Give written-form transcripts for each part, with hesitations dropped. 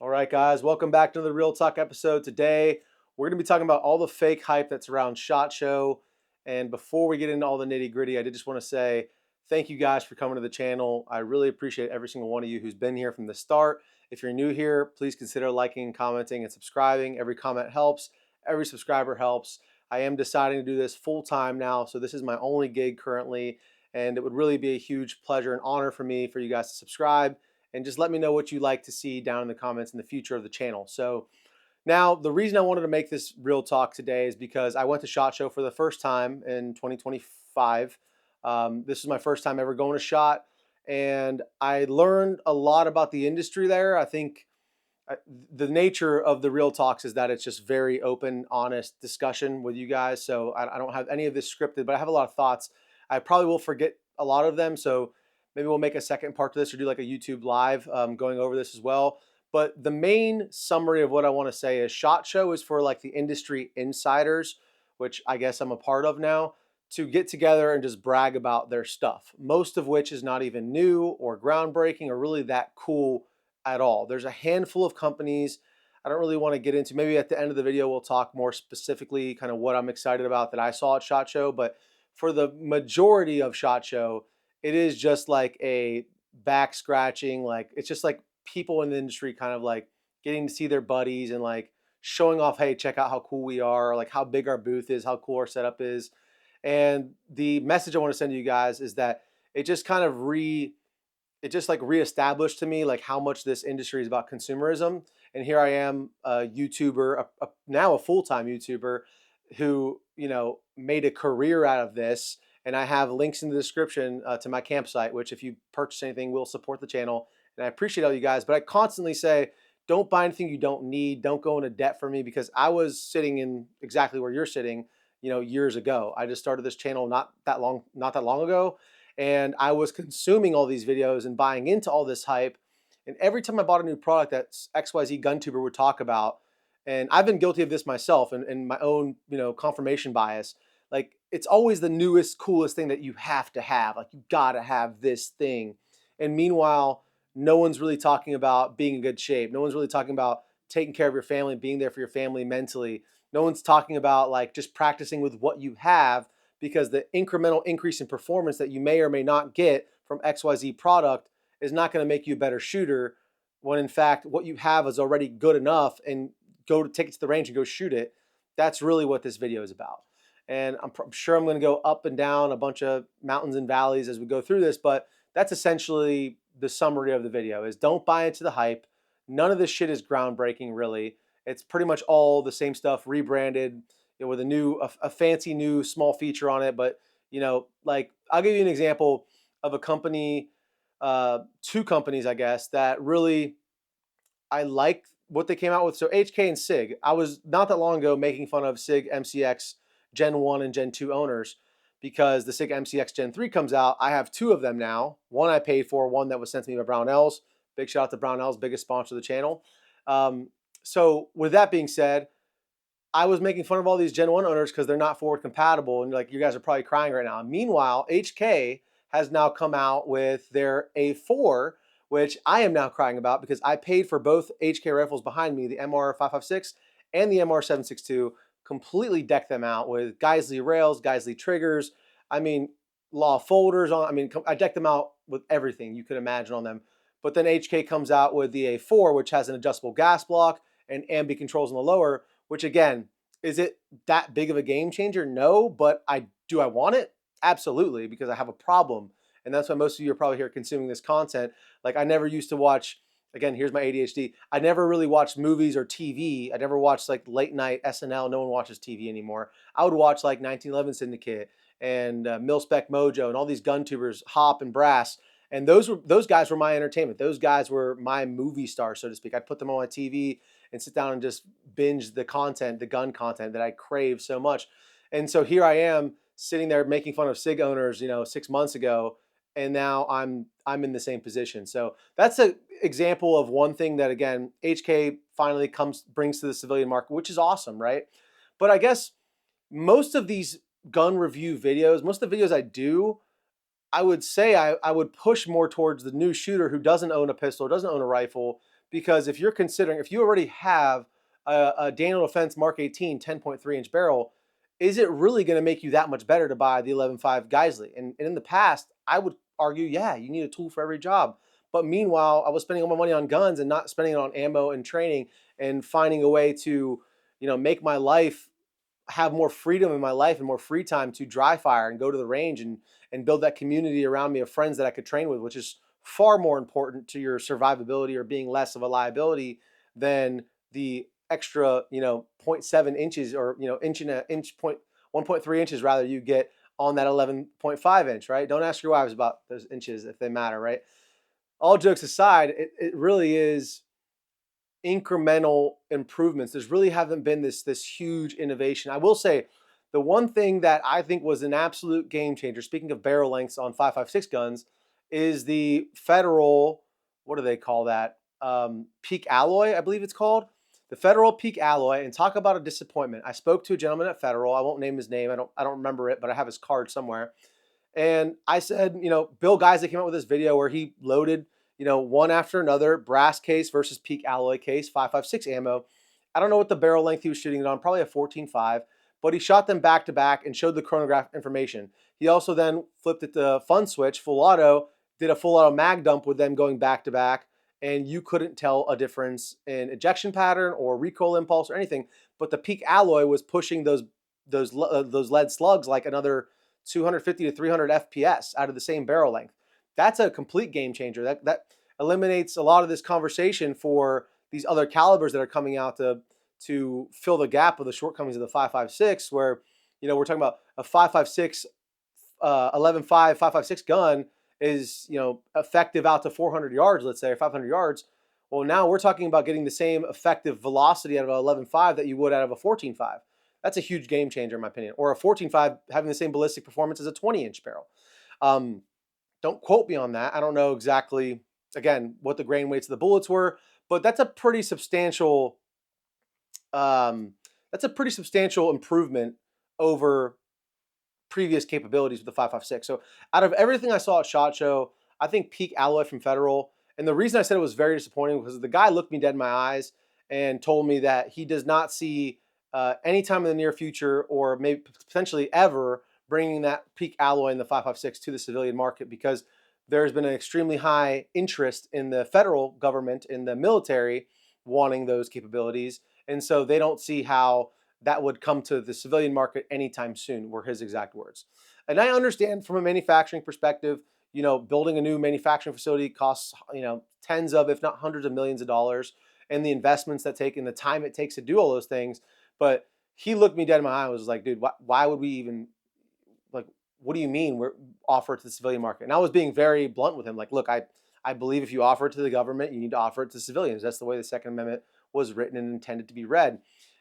All right, guys, welcome back to the Real Talk episode. Today, we're going to be talking about all the fake hype that's around SHOT Show. And before we get into all the nitty gritty, I did just want to say thank you guys for coming to the channel. I really appreciate every single one of you who's been here from the start. If you're new here, please consider liking, commenting, and subscribing. Every comment helps, every subscriber helps. I am deciding to do this full time now, so this is my only gig currently. And it would really be a huge pleasure and honor for me for you guys to subscribe and just let me know what you like to see down in the comments in the future of the channel. So now the reason I wanted to make this real talk today is because I went to SHOT Show for the first time in 2025. This is my first time ever going to SHOT, and I learned a lot about the industry there. I think the nature of the real talks is that it's just very open, honest discussion with you guys. So I don't have any of this scripted, but I have a lot of thoughts. I probably will forget a lot of them. So maybe we'll make a second part to this or do like a YouTube live going over this as well. But the main summary of what I want to say is SHOT Show is for like the industry insiders, which I guess I'm a part of now, to get together and just brag about their stuff, most of which is not even new or groundbreaking or really that cool at all. There's a handful of companies I don't really want to get into. Maybe at the end of the video, we'll talk more specifically kind of what I'm excited about that I saw at SHOT Show. But for the majority of SHOT Show, it is just like a back scratching, like it's just like people in the industry kind of like getting to see their buddies and like showing off, hey, check out how cool we are, like how big our booth is, how cool our setup is. And the message I want to send to you guys is that it just kind of it just like reestablished to me like how much this industry is about consumerism. And here I am, a YouTuber, now a full-time YouTuber who, made a career out of this. And I have links in the description to my campsite, which if you purchase anything will support the channel. And I appreciate all you guys, but I constantly say, don't buy anything you don't need. Don't go into debt for me, because I was sitting in exactly where you're sitting, years ago. I just started this channel not that long ago, and I was consuming all these videos and buying into all this hype. And every time I bought a new product that XYZ GunTuber would talk about, and I've been guilty of this myself and my own, confirmation bias, like it's always the newest, coolest thing that you have to have. Like you gotta have this thing. And meanwhile, no one's really talking about being in good shape. No one's really talking about taking care of your family, being there for your family mentally. No one's talking about like just practicing with what you have, because the incremental increase in performance that you may or may not get from XYZ product is not going to make you a better shooter, when in fact what you have is already good enough, and go to take it to the range and go shoot it. That's really what this video is about. And I'm sure I'm going to go up and down a bunch of mountains and valleys as we go through this, but that's essentially the summary of the video: is don't buy into the hype. None of this shit is groundbreaking, really. It's pretty much all the same stuff rebranded, with a fancy new small feature on it. But like I'll give you an example of a company, two companies, I guess, that really I like what they came out with. So HK and SIG. I was not that long ago making fun of SIG MCX Gen 1 and Gen 2 owners, because the SIG MCX Gen 3 comes out. I have two of them now. One I paid for, one that was sent to me by Brownells. Big shout out to Brownells, biggest sponsor of the channel. So with that being said, I was making fun of all these Gen 1 owners because they're not forward compatible, and like you guys are probably crying right now. Meanwhile, HK has now come out with their A4, which I am now crying about, because I paid for both HK rifles behind me, the MR556 and the MR762, completely decked them out with Geisley rails, Geisley triggers. I mean, law folders on. I mean, I decked them out with everything you could imagine on them. But then HK comes out with the A4, which has an adjustable gas block and ambi controls on the lower, which again, is it that big of a game changer? No, but do I want it? Absolutely, because I have a problem. And that's why most of you are probably here consuming this content. Like I never used to watch, again, here's my ADHD. I never really watched movies or TV. I never watched like late night SNL. No one watches TV anymore. I would watch like 1911 Syndicate and Mil Spec Mojo and all these gun tubers, Hop and Brass. And those guys were my entertainment. Those guys were my movie stars, so to speak. I'd put them on my TV and sit down and just binge the content, the gun content that I crave so much. And so here I am sitting there making fun of SIG owners, 6 months ago, and now I'm in the same position. So that's an example of one thing that, again, HK finally brings to the civilian market, which is awesome, right? But I guess most of these gun review videos, most of the videos I do, I would say I would push more towards the new shooter who doesn't own a pistol, doesn't own a rifle, because if you're considering, if you already have a Daniel Defense Mark 18 10.3 inch barrel, is it really going to make you that much better to buy the 11.5 Geisley? And in the past, I would argue, yeah, you need a tool for every job. But meanwhile, I was spending all my money on guns and not spending it on ammo and training and finding a way to, make my life, have more freedom in my life and more free time to dry fire and go to the range and build that community around me of friends that I could train with, which is far more important to your survivability or being less of a liability than the extra, zero point 0.7 inches or, inch point 1.3 inches rather you get on that 11.5 inch, right? Don't ask your wives about those inches if they matter, right? All jokes aside, it really is incremental improvements. There's really haven't been this huge innovation. I will say the one thing that I think was an absolute game changer, speaking of barrel lengths on 5.56 guns, is the Federal, what do they call that? Peak alloy, I believe it's called. The Federal Peak alloy. And talk about a disappointment. I spoke to a gentleman at Federal. I won't name his name. I don't remember it, but I have his card somewhere. And I said, Bill Guys, came out with this video where he loaded, one after another, brass case versus peak alloy case, 5.56 ammo. I don't know what the barrel length he was shooting it on, probably a 14.5, but he shot them back to back and showed the chronograph information. He also then flipped it to fun switch, full auto, did a full auto mag dump with them going back to back, and you couldn't tell a difference in ejection pattern or recoil impulse or anything. But the peak alloy was pushing those lead slugs like another 250 to 300 FPS out of the same barrel length. That's a complete game changer. That eliminates a lot of this conversation for these other calibers that are coming out to fill the gap of the shortcomings of the 5.56, where we're talking about a 5.56 11.5 5.56 gun is effective out to 400 yards, let's say, or 500 yards. Well, now we're talking about getting the same effective velocity out of an 11.5 that you would out of a 14.5. That's a huge game changer, in my opinion. Or a 14.5 having the same ballistic performance as a 20-inch barrel. Don't quote me on that. I don't know exactly, again, what the grain weights of the bullets were, but that's a pretty substantial. That's a pretty substantial improvement over previous capabilities with the 5.56. So out of everything I saw at SHOT Show, I think peak alloy from Federal. And the reason I said it was very disappointing because the guy looked me dead in my eyes and told me that he does not see anytime in the near future or maybe potentially ever bringing that peak alloy in the 5.56 to the civilian market because there's been an extremely high interest in the federal government, in the military, wanting those capabilities. And so they don't see how that would come to the civilian market anytime soon, were his exact words. And I understand from a manufacturing perspective, building a new manufacturing facility costs, tens of, if not hundreds of millions of dollars, and the investments that take and the time it takes to do all those things. But he looked me dead in my eye and was like, dude, why would we even, like, what do you mean we're offer it to the civilian market? And I was being very blunt with him. Like, look, I believe if you offer it to the government, you need to offer it to civilians. That's the way the Second Amendment was written and intended to be read.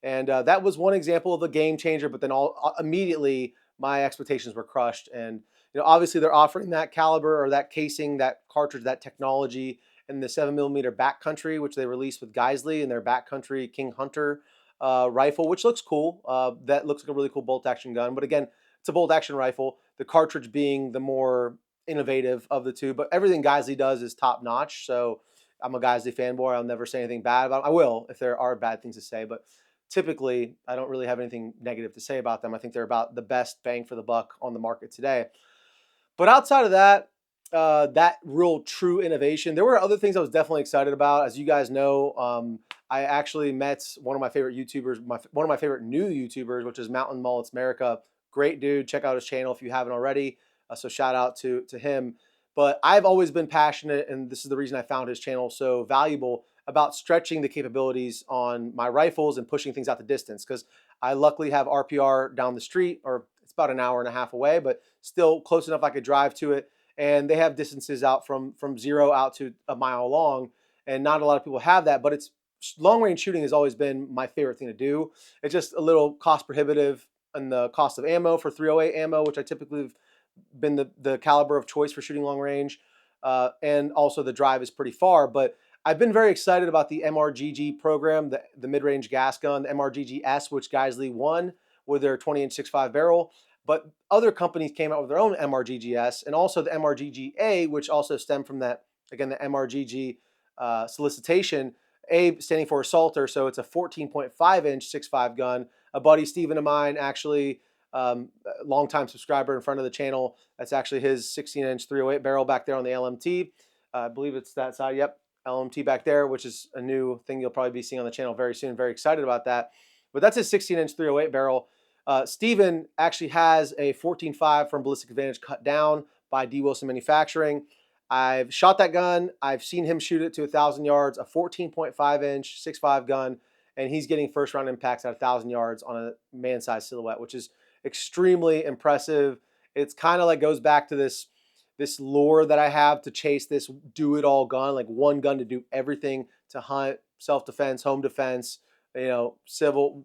And that was one example of a game changer, but then immediately my expectations were crushed. And obviously they're offering that caliber or that casing, that cartridge, that technology in the 7mm backcountry, which they released with Geisley and their backcountry King Hunter rifle, which looks cool. That looks like a really cool bolt action gun. But again, it's a bolt action rifle, the cartridge being the more innovative of the two. But everything Geisley does is top notch. So I'm a Geisley fanboy. I'll never say anything bad about them. I will if there are bad things to say, but typically, I don't really have anything negative to say about them. I think they're about the best bang for the buck on the market today. But outside of that, that real true innovation, there were other things I was definitely excited about. As you guys know, I actually met one of my favorite YouTubers, one of my favorite new YouTubers, which is Mountain Mullets America. Great dude. Check out his channel if you haven't already. So shout out to him. But I've always been passionate, and this is the reason I found his channel so valuable, about stretching the capabilities on my rifles and pushing things out the distance. Because I luckily have RPR down the street, or it's about an hour and a half away, but still close enough I could drive to it. And they have distances out from 0 out to a mile long, and not a lot of people have that. But it's long range shooting has always been my favorite thing to do. It's just a little cost prohibitive in the cost of ammo for 308 ammo, which I typically have been the caliber of choice for shooting long range, and also the drive is pretty far. But I've been very excited about the MRGG program, the mid-range gas gun, the MRGG S, which Geisley won with their 20-inch 6.5 barrel. But other companies came out with their own MRGG S, and also the MRGG A, which also stemmed from that, again, the MRGG solicitation. A standing for assaulter, so it's a 14.5 inch 6.5 gun. A buddy, Steven of mine, actually, longtime subscriber in front of the channel, that's actually his 16 inch 308 barrel back there on the LMT. I believe it's that side. Yep, LMT back there, which is a new thing you'll probably be seeing on the channel very soon. Very excited about that. But that's his 16 inch 308 barrel. Steven actually has a 14.5 from Ballistic Advantage cut down by D. Wilson Manufacturing. I've shot that gun. I've seen him shoot it to 1,000 yards, a 14.5 inch 6.5 gun, and he's getting first round impacts at 1,000 yards on a man-sized silhouette, which is extremely impressive. It's kind of like goes back to this lure that I have to chase this do-it-all gun, like one gun to do everything, to hunt, self-defense, home defense, civil,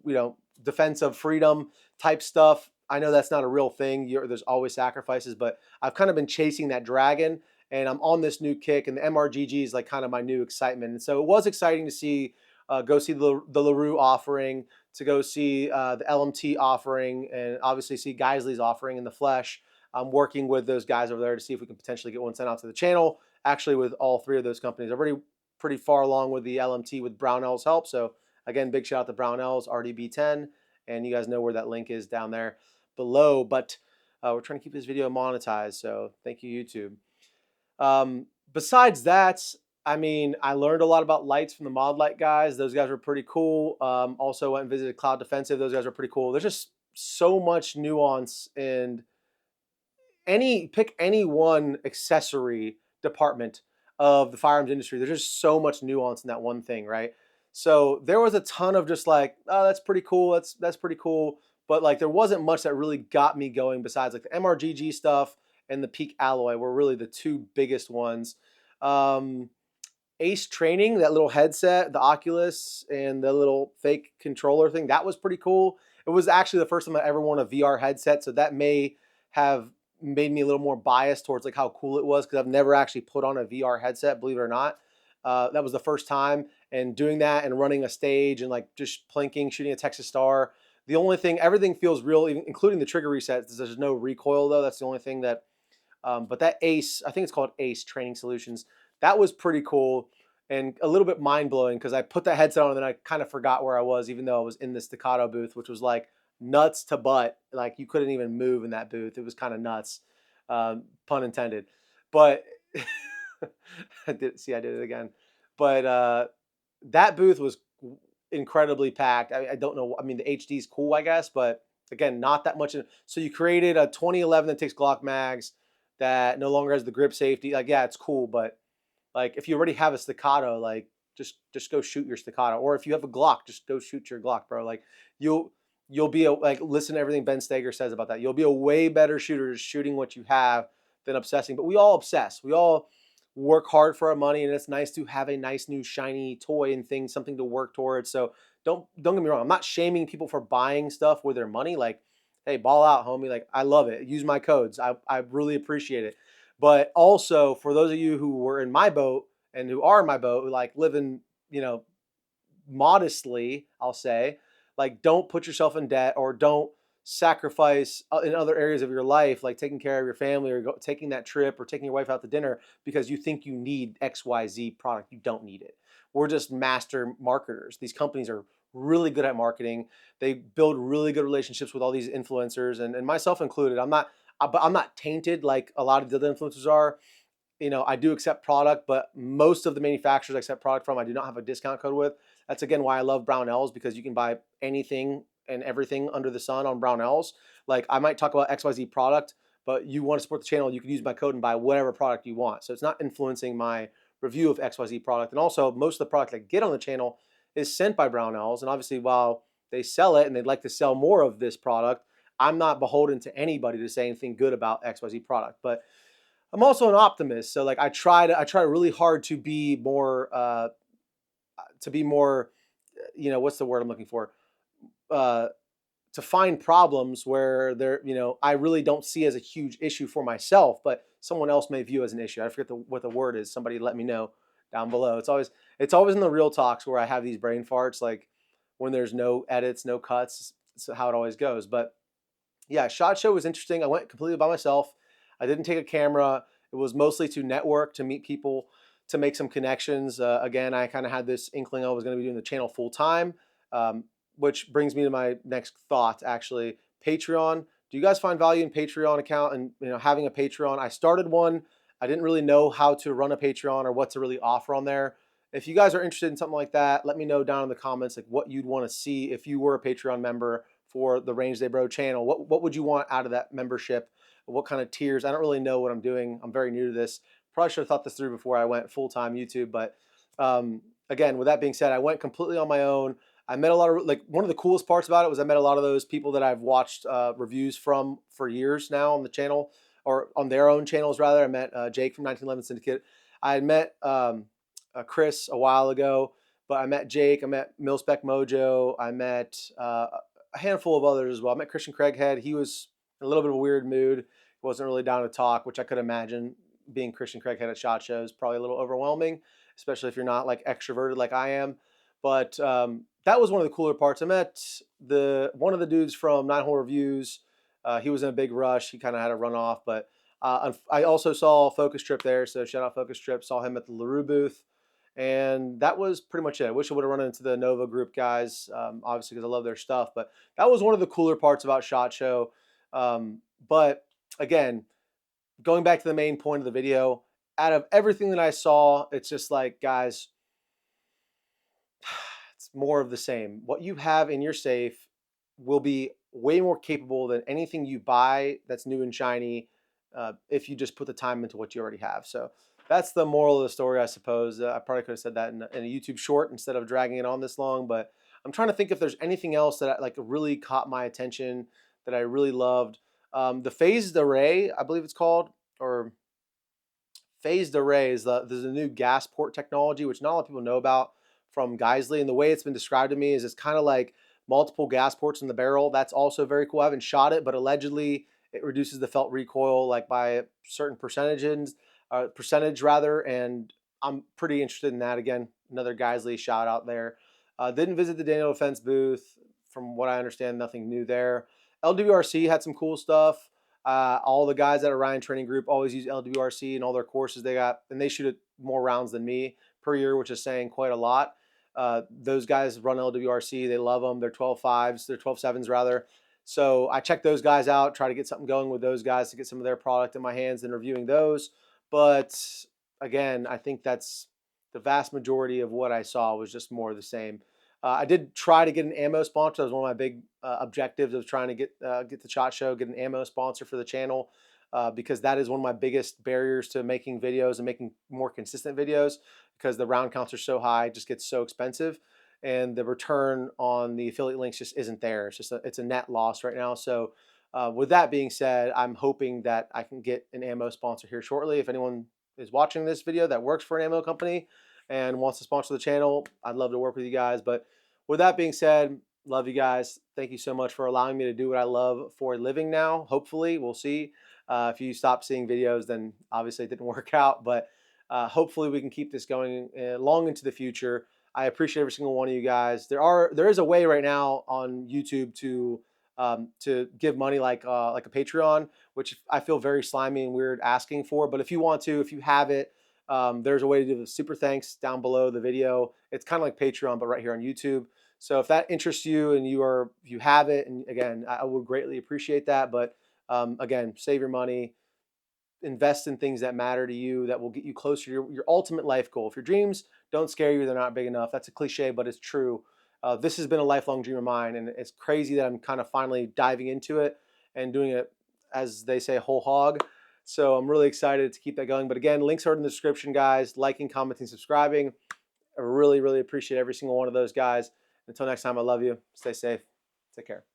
defense of freedom type stuff. I know that's not a real thing. There's always sacrifices, but I've kind of been chasing that dragon, and I'm on this new kick, and the MRGG is like kind of my new excitement. And so it was exciting to see, go see the LaRue offering, to go see the LMT offering, and obviously see Geisley's offering in the flesh. I'm working with those guys over there to see if we can potentially get one sent out to the channel. Actually, with all three of those companies, already pretty far along with the LMT with Brownell's help. So again, big shout out to Brownell's RDB10, and you guys know where that link is down there below. But we're trying to keep this video monetized, so thank you, YouTube. Besides that, I mean, I learned a lot about lights from the Mod Light guys. Those guys were pretty cool. Also went and visited Cloud Defensive. Those guys are pretty cool. There's just so much nuance, and pick any one accessory department of the firearms industry. There's just so much nuance in that one thing, right? So there was a ton of just like, oh, that's pretty cool. That's pretty cool. But like there wasn't much that really got me going besides like the MRGG stuff and the Peak Alloy were really the two biggest ones. Ace Training, that little headset, the Oculus, and the little fake controller thing, that was pretty cool. It was actually the first time I ever worn a VR headset, so that may have made me a little more biased towards like how cool it was, because I've never actually put on a VR headset, believe it or not. That was the first time, and doing that and running a stage and like just plinking, shooting a Texas Star. The only thing, everything feels real, including the trigger resets. There's no recoil though. That's the only thing that, but that Ace, I think it's called Ace Training Solutions. That was pretty cool and a little bit mind blowing, because I put that headset on and then I kind of forgot where I was, even though I was in the Staccato booth, which was like nuts to butt. Like you couldn't even move in that booth. It was kind of nuts, pun intended. But I did it again. But that booth was incredibly packed. I don't know. I mean, the HD is cool, I guess, but again, not that much. So you created a 2011 that takes Glock mags, that no longer has the grip safety. Like, yeah, it's cool, but like if you already have a Staccato, like just go shoot your Staccato. Or if you have a Glock, just go shoot your Glock, bro. Like you'll be like, listen to everything Ben Steger says about that. You'll be a way better shooter shooting what you have than obsessing. But we all obsess. We all work hard for our money, and it's nice to have a nice new shiny toy and thing, something to work towards. So don't get me wrong. I'm not shaming people for buying stuff with their money. Like, hey, ball out, homie. Like, I love it. Use my codes. I really appreciate it. But also for those of you who were in my boat and who are in my boat, who like living, modestly, I'll say, like, don't put yourself in debt, or don't sacrifice in other areas of your life, like taking care of your family, or taking that trip, or taking your wife out to dinner because you think you need XYZ product. You don't need it. We're just master marketers. These companies are really good at marketing. They build really good relationships with all these influencers, and myself included. But I'm not tainted like a lot of the other influencers are. I do accept product, but most of the manufacturers I accept product from, I do not have a discount code with. That's again why I love Brownells, because you can buy anything and everything under the sun on Brownells. Like, I might talk about XYZ product, but you want to support the channel, you can use my code and buy whatever product you want. So it's not influencing my review of XYZ product. And also, most of the product I get on the channel is sent by Brownells. And obviously, while they sell it and they'd like to sell more of this product, I'm not beholden to anybody to say anything good about XYZ product. But I'm also an optimist, so like I try really hard to be more, what's the word I'm looking for? To find problems where I really don't see as a huge issue for myself, but someone else may view as an issue. I forget what the word is. Somebody let me know down below. It's always in the real talks where I have these brain farts, like when there's no edits, no cuts. It's how it always goes. But yeah, SHOT Show was interesting. I went completely by myself. I didn't take a camera. It was mostly to network, to meet people, to make some connections. Again, I kind of had this inkling I was going to be doing the channel full time, which brings me to my next thought. Actually, Patreon. Do you guys find value in Patreon account and having a Patreon? I started one. I didn't really know how to run a Patreon or what to really offer on there. If you guys are interested in something like that, let me know down in the comments like what you'd want to see if you were a Patreon member for the Range Day Bro channel. What would you want out of that membership? What kind of tiers? I don't really know what I'm doing. I'm very new to this. Probably should have thought this through before I went full-time YouTube. But again, with that being said, I went completely on my own. I met a lot of, like, one of the coolest parts about it was I met a lot of those people that I've watched reviews from for years now on the channel, or on their own channels rather. I met Jake from 1911 Syndicate. I had met Chris a while ago, but I met Jake. I met Milspec Mojo. I met a handful of others as well. I met Christian Craighead. He was in a little bit of a weird mood. He wasn't really down to talk, which I could imagine. Being Christian Craighead at SHOT Shows probably a little overwhelming, especially if you're not like extroverted like I am. But that was one of the cooler parts. I met one of the dudes from Nine Hole Reviews. He was in a big rush. He kind of had to run off, but I also saw Focus Trip there. So shout out Focus Trip. Saw him at the LaRue booth. And that was pretty much it. I wish I would have run into the Nova group guys, obviously because I love their stuff. But that was one of the cooler parts about SHOT Show. But again, going back to the main point of the video, out of everything that I saw, it's just like, guys, it's more of the same. What you have in your safe will be way more capable than anything you buy that's new and shiny if you just put the time into what you already have. So that's the moral of the story, I suppose. I probably could have said that in a YouTube short instead of dragging it on this long, but I'm trying to think if there's anything else that like really caught my attention that I really loved. The phased array, I believe it's called, or phased array is there's a new gas port technology, which not a lot of people know about, from Geisley. And the way it's been described to me is it's kind of like multiple gas ports in the barrel. That's also very cool. I haven't shot it, but allegedly it reduces the felt recoil like by certain percentage rather. And I'm pretty interested in that. Again, another Geisley shout out there. Didn't visit the Daniel Defense booth. From what I understand, nothing new there. LWRC had some cool stuff. All the guys at Orion Training Group always use LWRC in all their courses they got, and they shoot it more rounds than me per year, which is saying quite a lot. Those guys run LWRC. They love them. They're 12.5s. They're 12.7s rather. So I check those guys out, try to get something going with those guys to get some of their product in my hands and reviewing those. But again, I think that's the vast majority of what I saw was just more of the same. I did try to get an ammo sponsor. That was one of my big objectives of trying to get the SHOT Show, get an ammo sponsor for the channel, because that is one of my biggest barriers to making videos and making more consistent videos, because the round counts are so high, it just gets so expensive, and the return on the affiliate links just isn't there. It's a net loss right now. So with that being said, I'm hoping that I can get an ammo sponsor here shortly. If anyone is watching this video that works for an ammo company and wants to sponsor the channel, I'd love to work with you guys. But with that being said, love you guys. Thank you so much for allowing me to do what I love for a living now. Hopefully, we'll see. If you stop seeing videos, then obviously it didn't work out. But hopefully we can keep this going long into the future. I appreciate every single one of you guys. There is a way right now on YouTube to give money like a Patreon, which I feel very slimy and weird asking for. But if you want to, if you have it, there's a way to do the super thanks down below the video. It's kind of like Patreon, but right here on YouTube. So if that interests you and you have it, and again, I would greatly appreciate that. But again, save your money, invest in things that matter to you, that will get you closer to your ultimate life goal. If your dreams don't scare you, they're not big enough. That's a cliche, but it's true. This has been a lifelong dream of mine, and it's crazy that I'm kind of finally diving into it and doing it, as they say, whole hog. So I'm really excited to keep that going. But again, links are in the description, guys. Liking, commenting, subscribing. I really, really appreciate every single one of those guys. Until next time, I love you. Stay safe. Take care.